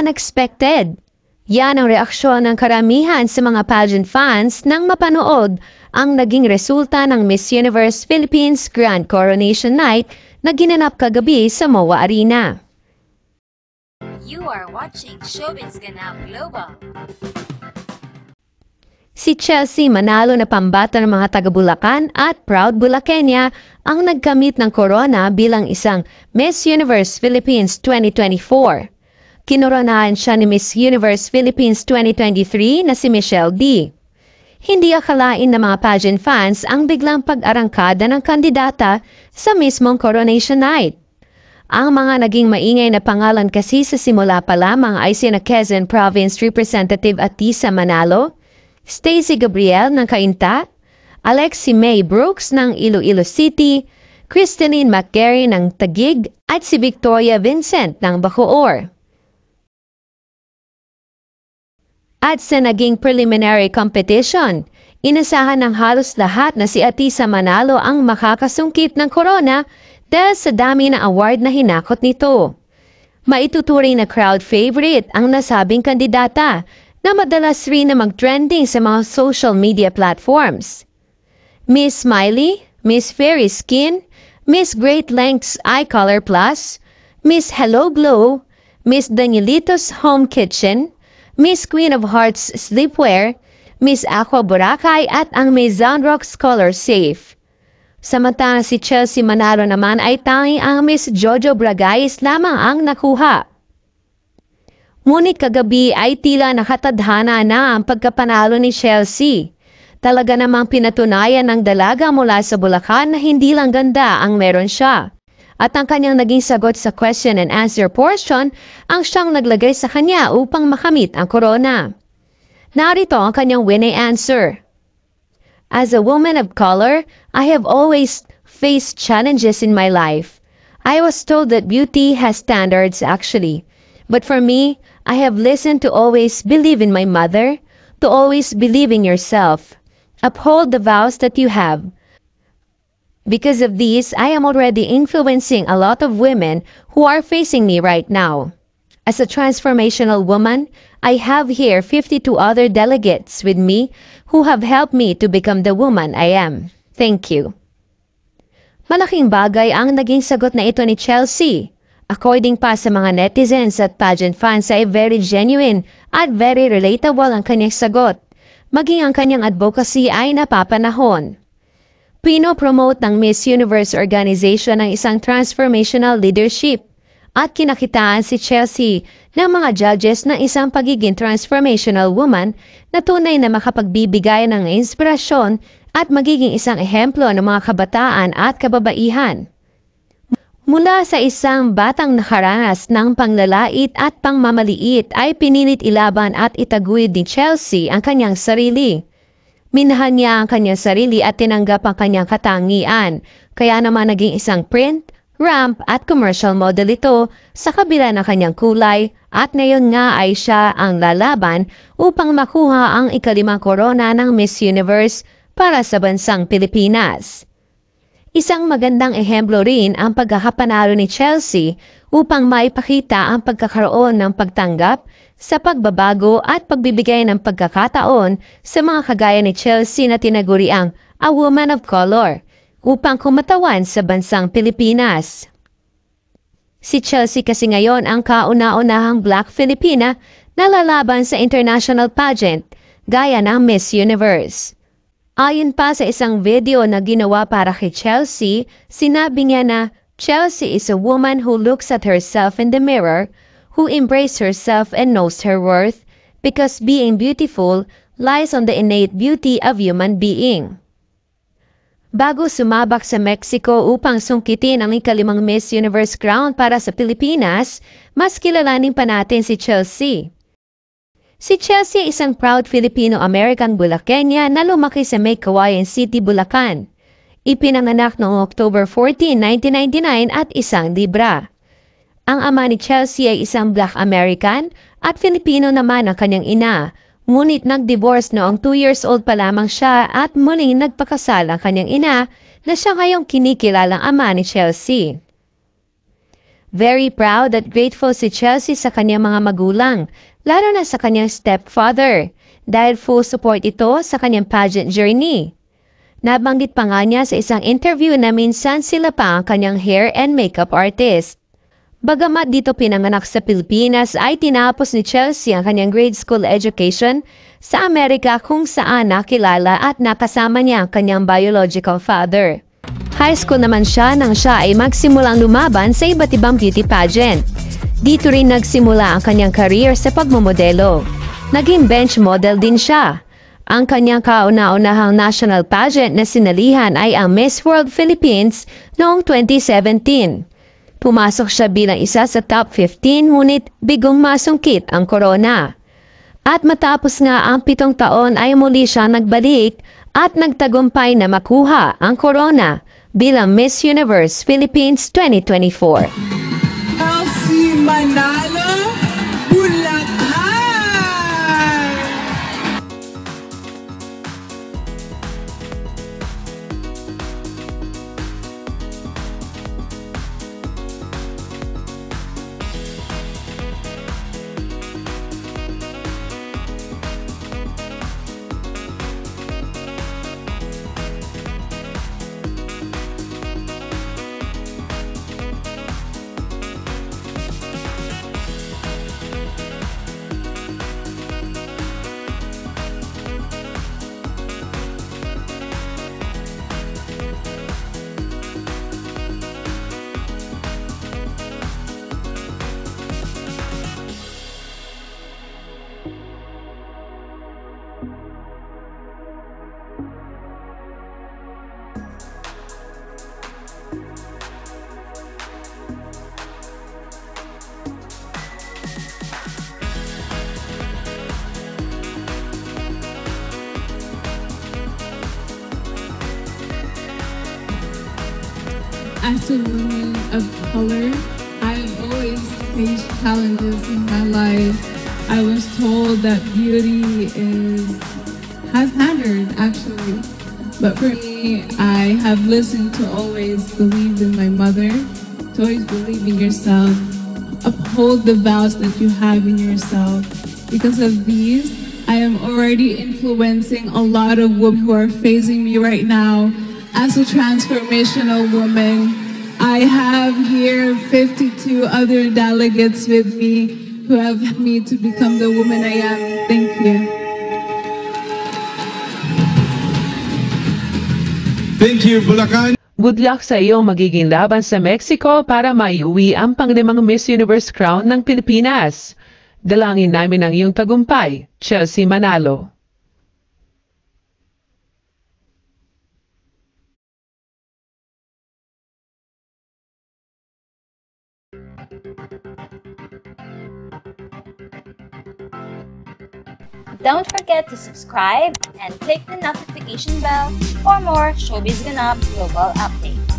unexpected. Yan ang reaksyon ng karamihan sa mga pageant fans nang mapanood ang naging resulta ng Miss Universe Philippines Grand Coronation Night na ginanap kagabi sa MOA Arena. You are watching Showbiz Ganap Global. Si Chelsea Manalo na pambata ng mga taga-Bulacan at proud Bulacania ang nagkamit ng corona bilang isang Miss Universe Philippines 2024. Kinoronahan siya ni Miss Universe Philippines 2023 na si Michelle D. Hindi akalain ng mga pageant fans ang biglang pag-arangkada ng kandidata sa mismong coronation night. Ang mga naging maingay na pangalan kasi sa simula pa lamang ay sina Quezon Province Representative Atisa Manalo, Stacey Gabriel ng Cainta, Alexi May Brooks ng Iloilo City, Christine McGarry ng Taguig at si Victoria Vincent ng Bacoor. At sa naging preliminary competition, inasahan ng halos lahat na si Atisa Manalo ang makakasungkit ng corona dahil sa dami na award na hinakot nito. Maituturing na crowd favorite ang nasabing kandidata na madalas rin na mag-trending sa mga social media platforms. Miss Smiley, Miss Fairy Skin, Miss Great Lengths Eye Color Plus, Miss Hello Glow, Miss Danielitos Home Kitchen, Miss Queen of Hearts Sleepwear, Miss Aqua Boracay at ang Miss Zonrock Scholar Safe. Samantala si Chelsea Manalo naman ay tanging ang Miss Jojo Bragais lamang ang nakuha. Ngunit kagabi ay tila nakatadhana na ang pagkapanalo ni Chelsea. Talaga namang pinatunayan ng dalaga mula sa Bulacan na hindi lang ganda ang meron siya. At ang kanyang naging sagot sa question and answer portion ang siyang naglagay sa kanya upang makamit ang corona. Narito ang kanyang winning answer. As a woman of color, I have always faced challenges in my life. I was told that beauty has standards actually. But for me, I have listened to always believe in my mother, to always believe in yourself. Uphold the vows that you have. Because of these, I am already influencing a lot of women who are facing me right now. As a transformational woman, I have here 52 other delegates with me who have helped me to become the woman I am. Thank you. Malaking bagay ang naging sagot na ito ni Chelsea. According pa sa mga netizens at pageant fans ay very genuine at very relatable ang kanyang sagot. Maging ang kanyang advocacy ay napapanahon. Pino-promote ng Miss Universe Organization ng isang transformational leadership at kinakitaan si Chelsea ng mga judges ng isang pagiging transformational woman na tunay na makapagbibigay ng inspirasyon at magiging isang ehemplo ng mga kabataan at kababaihan. Mula sa isang batang nakaranas ng panglalait at pangmamaliit ay pinilit ilaban at itaguyod ni Chelsea ang kanyang sarili. Minahal niya ang kanyang sarili at tinanggap ang kanyang katangian, kaya naman naging isang print, ramp at commercial model ito sa kabila ng kanyang kulay at ngayon nga ay siya ang lalaban upang makuha ang ikalimang korona ng Miss Universe para sa bansang Pilipinas. Isang magandang ehemplo rin ang pagkakapanalo ni Chelsea upang maipakita ang pagkakaroon ng pagtanggap sa pagbabago at pagbibigay ng pagkakataon sa mga kagaya ni Chelsea na tinaguriang a woman of color upang kumatawan sa bansang Pilipinas. Si Chelsea kasi ngayon ang kauna-unahang Black Filipina na lalaban sa international pageant gaya ng Miss Universe. Ayon pa sa isang video na ginawa para kay Chelsea, sinabi niya na Chelsea is a woman who looks at herself in the mirror, who embraces herself and knows her worth, because being beautiful lies on the innate beauty of human being. Bago sumabak sa Mexico upang sungkitin ang ikalimang Miss Universe crown para sa Pilipinas, mas kilalanin pa natin si Chelsea. Si Chelsea ay isang proud Filipino-American Bulaqueña na lumaki sa May Kawayan City, Bulacan. Ipinanganak noong October 14, 1999 at isang Libra. Ang ama ni Chelsea ay isang Black American at Filipino naman ang kanyang ina. Ngunit nag-divorce noong 2 years old pa lamang siya at muling nagpakasal ang kanyang ina na siya ngayong kinikilalang ama ni Chelsea. Very proud at grateful si Chelsea sa kanyang mga magulang, lalo na sa kanyang stepfather, dahil full support ito sa kanyang pageant journey. Nabanggit pa nga niya sa isang interview na minsan sila pa ang kanyang hair and makeup artist. Bagamat dito pinanganak sa Pilipinas ay tinapos ni Chelsea ang kanyang grade school education sa Amerika kung saan nakilala at nakasama niya ang kanyang biological father. High school naman siya nang siya ay magsimulang lumaban sa iba't ibang beauty pageant. Dito rin nagsimula ang kanyang career sa pagmomodelo. Naging bench model din siya. Ang kanyang kauna-unahang national pageant na sinalihan ay ang Miss World Philippines noong 2017. Pumasok siya bilang isa sa top 15 ngunit bigong masungkit ang corona. At matapos nga ang 7 taon ay muli siya nagbalik at nagtagumpay na makuha ang corona bilang Miss Universe Philippines 2024. Chelsea Manalo, Bulacan! As a woman of color, I've always faced challenges in my life. I was told that beauty has standards, actually. But for me, I have listened to always believe in my mother, to always believe in yourself, uphold the vows that you have in yourself. Because of these, I am already influencing a lot of women who are facing me right now. As a transformational woman, I have here 52 other delegates with me who have helped me to become the woman I am. Thank you. Thank you, Bulacan. Good luck sa iyong magiging laban sa Mexico para maiuwi ang panglimang Miss Universe crown ng Pilipinas. Dalangin namin ang iyong tagumpay, Chelsea Manalo. Don't forget to subscribe and click the notification bell for more Showbiz Ganap Global updates.